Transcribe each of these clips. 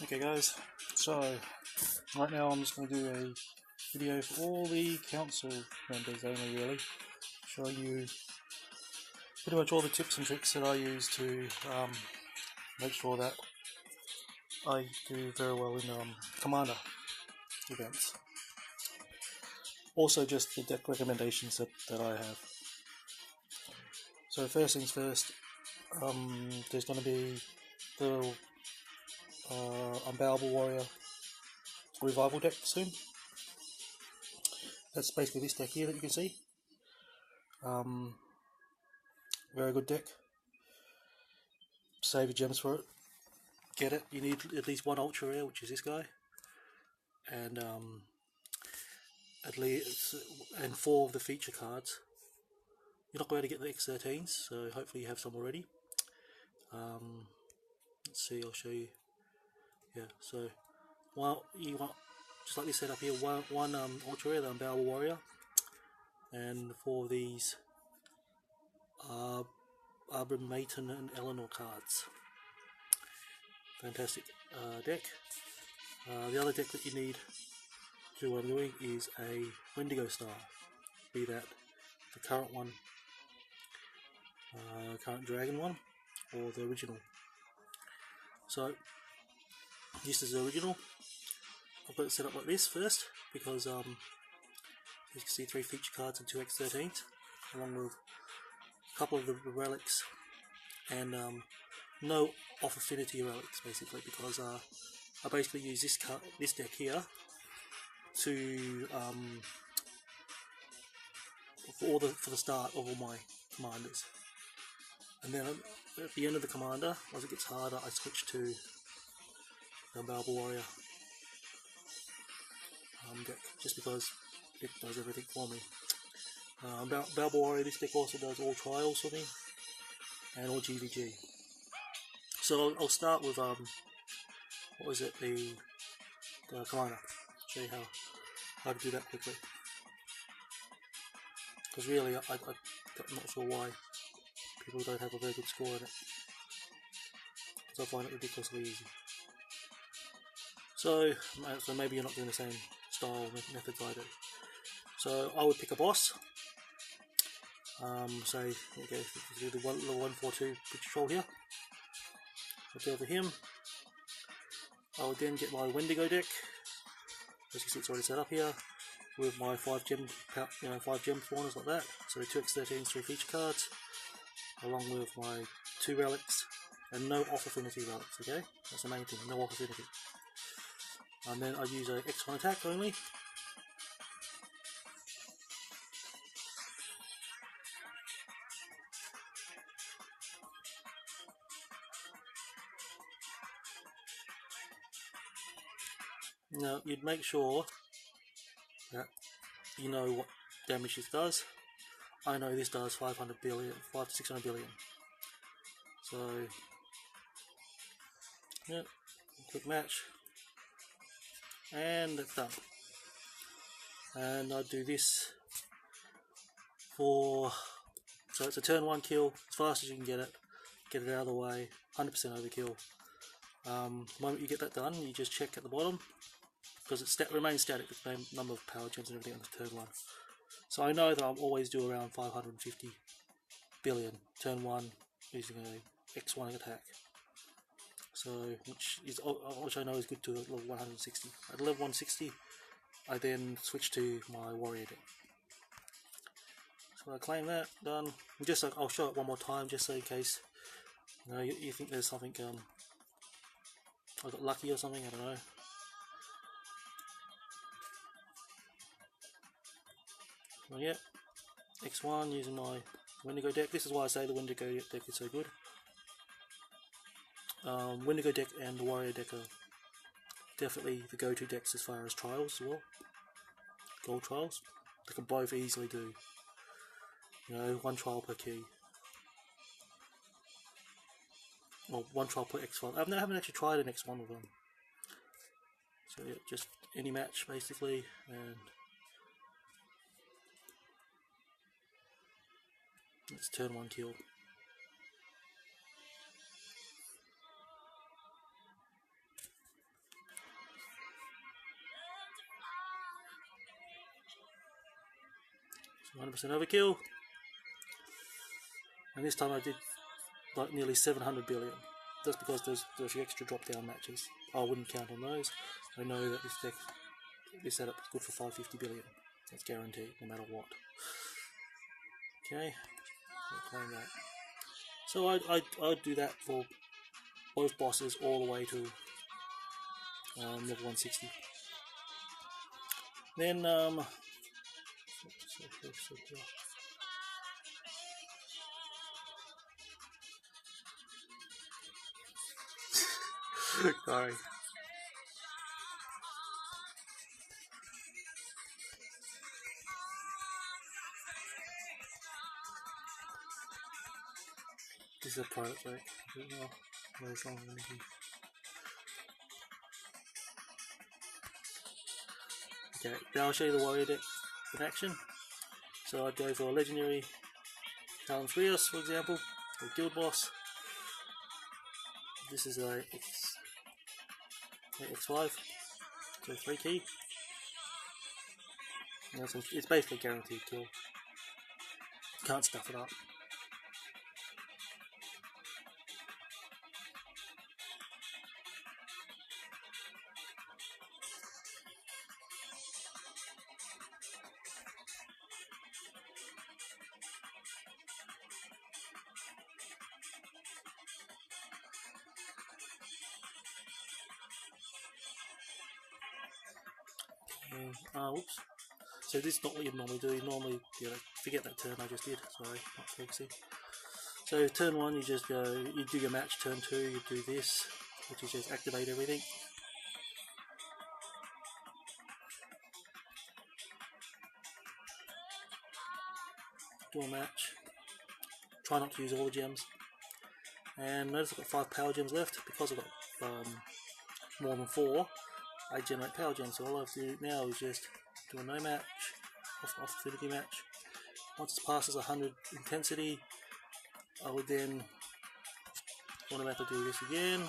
Okay guys, so right now I'm just going to do a video for all the council members only really, showing you pretty much all the tips and tricks that I use to make sure that I do very well in Commander events. Also just the deck recommendations that I have. So first things first, there's going to be the Unbowable Warrior Revival deck soon. That's basically this deck here that you can see. Very good deck. Save your gems for it. Get it. You need at least one ultra rare, which is this guy, and at least 4 of the feature cards. You're not going to get the X13s, so hopefully you have some already. Let's see. I'll show you. Yeah. So, you want just like this setup here. One ultra rare, the Unbowable Warrior, and 4 of these Abram Mayton and Eleanor cards. Fantastic deck. The other deck that you need to do what I'm doing is a Wendigo style, be that the current one, current dragon one, or the original. So this is the original. I've got it set up like this first because you can see 3 feature cards and 2 X13s, along with a couple of the relics and no off affinity relics basically, because I basically use this deck here to for the start of all my commanders, and then at the end of the commander, as it gets harder, I switch to the Unbowable Warrior deck, just because it does everything for me. Unbowable Warrior, this deck also does all trials for me and all GVG. So I'll start with what was it, the commander. Show you how to do that quickly, because really I'm not sure why people don't have a very good score in it, because I find it ridiculously easy. So maybe you're not doing the same style methods I do. So I would pick a boss. Say okay, do the level 142 patrol here. I'll go over him. I would then get my Wendigo deck. As you see, it's already set up here with my 5 gem spawners like that. So 2 X13s, 3 feature cards, along with my 2 relics and no off affinity relics. Okay, that's the main thing. No off affinity. And then I use a X1 attack only. Now you'd make sure that you know what damage this does. I know this does 500 billion, 5 to 600 billion. So yeah, quick match, and that's done. And I do this for, so it's a turn 1 kill as fast as you can get it out of the way, 100% overkill. The moment you get that done, you just check at the bottom, because it remains static, the same number of power gems and everything on the turn 1. So I know that I'll always do around 550 billion turn 1 using a X1 attack. So which I know is good to level 160. At level 160, I then switch to my warrior deck. So I claim that, done. Just I'll show it one more time, just so in case you think there's something I got lucky or something. I don't know. Well, yeah, X1 using my Wendigo deck. This is why I say the Wendigo deck is so good. Wendigo deck and the Warrior deck are definitely the go-to decks as far as trials as well. Gold trials. They can both easily do, 1 trial per key. Well, 1 trial per X1. I haven't actually tried an X1 with them. So yeah, just any match basically, and it's turn 1 kill. 100% overkill. And this time I did like nearly 700 billion. That's because there's the extra drop down matches. I wouldn't count on those. I know that this deck, this setup is good for 550 billion. That's guaranteed, no matter what. Okay, I'll claim that. So I'd do that for both bosses all the way to level 160. Then sorry. This is a private break. Okay, now I'll show you the warrior deck in action. So I'd go for a legendary Talon Trios, for example, or guild boss. This is a X5, so 3 key. And it's basically guaranteed kill. Can't stuff it up. Whoops. So this is not what you normally do. You normally, forget that turn I just did. Sorry, not focusing. So turn 1, you just go, you do your match. Turn 2, you do this, which is just activate everything. Do a match. Try not to use all the gems. And notice I've got 5 power gems left. Because I've got more than 4, I generate power gems. So all I have to do now is just do a no match, off affinity match. Once it passes 100 intensity, I would then automatically do this again.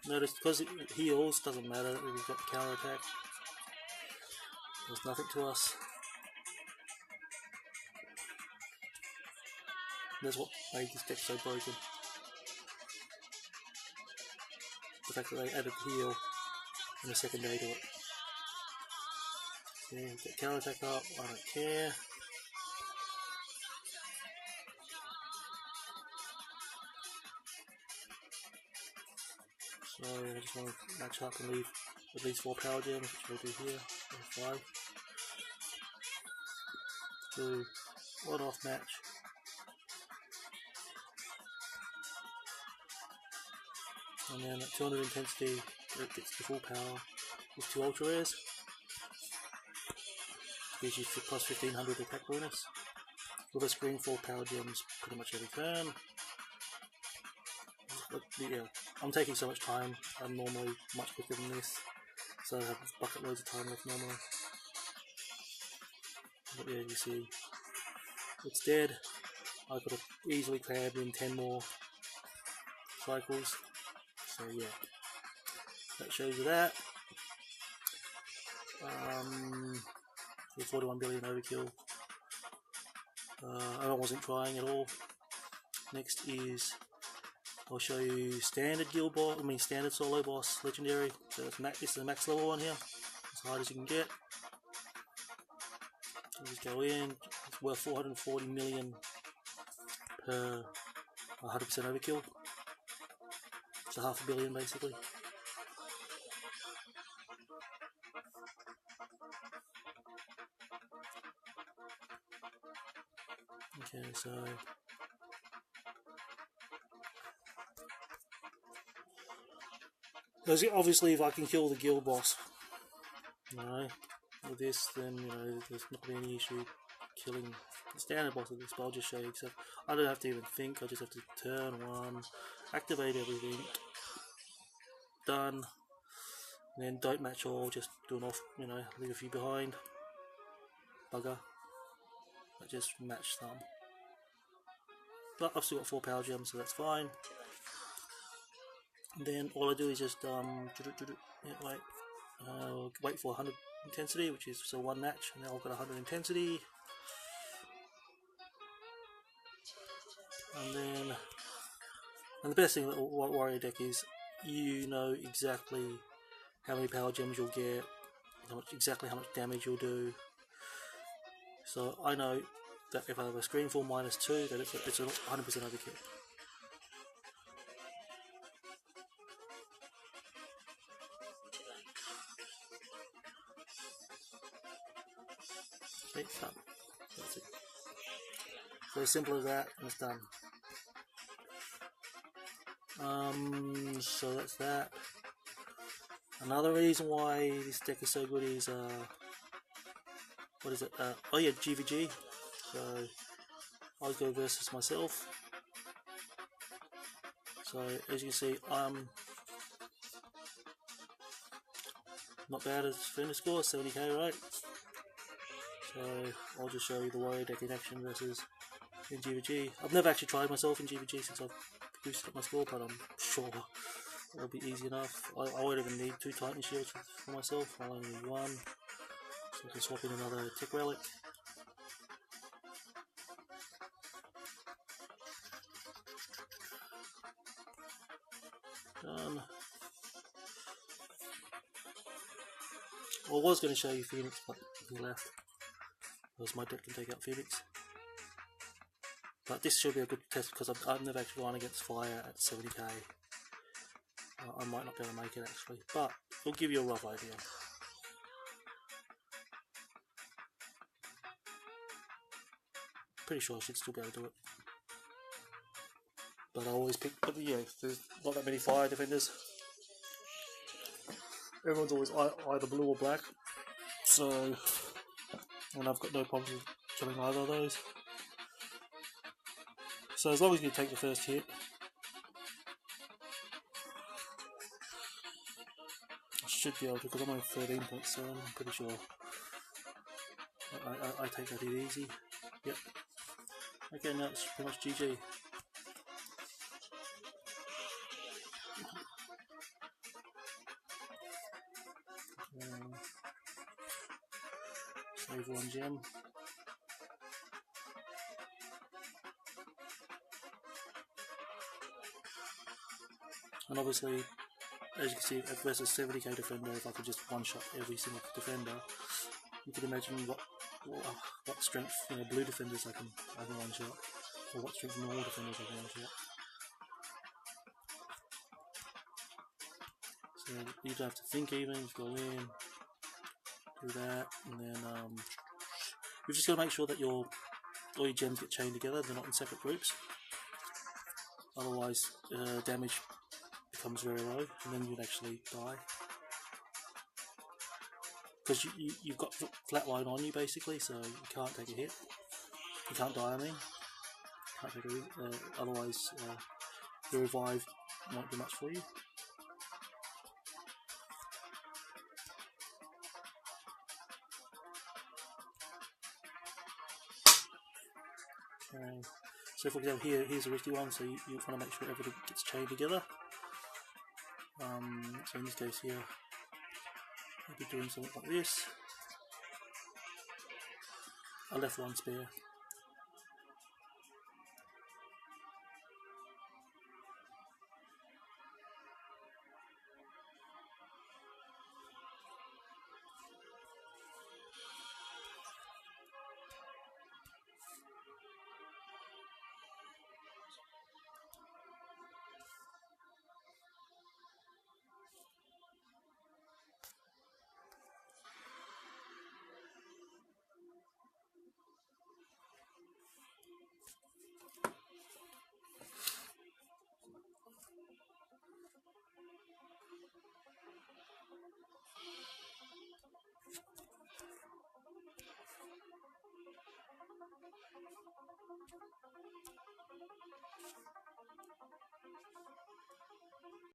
Notice because it heals, doesn't matter that we've got the counter attack. There's nothing to us. That's what made this deck so broken. The fact that they added heal in the second day to it. Yeah, get counter attack up, I don't care. So I just want to match up and leave at least 4 power gems, which we'll do here, or 5. Do one off match. And then at 200 intensity, it gets the full power with 2 ultra rares. Gives you plus 1500 attack bonus. With a screen 4 power gems pretty much every turn. But yeah, I'm taking so much time. I'm normally much quicker than this, so I have bucket loads of time left normally. But yeah, you see, it's dead. I could have easily crammed in 10 more cycles. So yeah, that shows you that. 41 billion overkill. I wasn't trying at all. Next is I'll show you standard guild boss. I mean standard solo boss, legendary. So this is the max level one here, as hard as you can get. So just go in. It's worth 440 million per 100% overkill. So $500 million basically. Okay, so obviously if I can kill the guild boss, with this, then there's not going to be any issue killing the standard boss of this, but I'll just show you. So I don't have to even think, I just have to turn 1, activate everything, done, and then don't match all, just do an off, leave a few behind, bugger, but just match some. But I've still got 4 power gems, so that's fine. And then all I do is just wait for 100 intensity, which is so 1 match, and now I've got 100 intensity. And the best thing with a warrior deck is you know exactly how many power gems you'll get, exactly how much damage you'll do. So I know that if I have a Screenfall -2, that it's a 100% overkill. Okay, done. That's it. So as simple as that, and it's done. So that's that. Another reason why this deck is so good is what is it? Oh yeah, GVG. So I go versus myself. So as you can see, I'm not bad at defender score, 70k, right? So I'll just show you the warrior deck in action versus in GVG. I've never actually tried myself in GVG since I've boosted up my score, but I'm sure it'll be easy enough. I won't even need 2 Titan Shields for myself, I'll only need 1. So I can swap in another Tech Relic. Done. Well, I was going to show you Phoenix, but he left. Because my deck can take out Phoenix. But this should be a good test because I've never actually gone against fire at 70k. I might not be able to make it actually, but it'll give you a rough idea. Pretty sure I should still be able to do it. But I always pick, but yeah, there's not that many fire defenders. Everyone's always either blue or black. So, and I've got no problems with killing either of those. So as long as you take the first hit, I should be able to, because I'm on 13.7, I'm pretty sure I take that hit easy. Yep. Okay, now it's pretty much GG. Save 1 gem. And obviously, as you can see, versus 70k defender, if I could just one-shot every single defender, you can imagine what strength blue defenders I can one-shot, or what strength normal defenders I can one-shot. So you don't have to think even, just go in, do that, and then you've just got to make sure that all your gems get chained together, they're not in separate groups. Otherwise, damage becomes very low, and then you'd actually die. Because you've got flatline on you basically, so you can't take a hit. You can't die, I mean. Can't take a hit, otherwise your revive won't do much for you. Okay. So for example, here's a risky one, so you want to make sure everything gets chained together. So in this case here, I'll be doing something like this. I left 1 spare.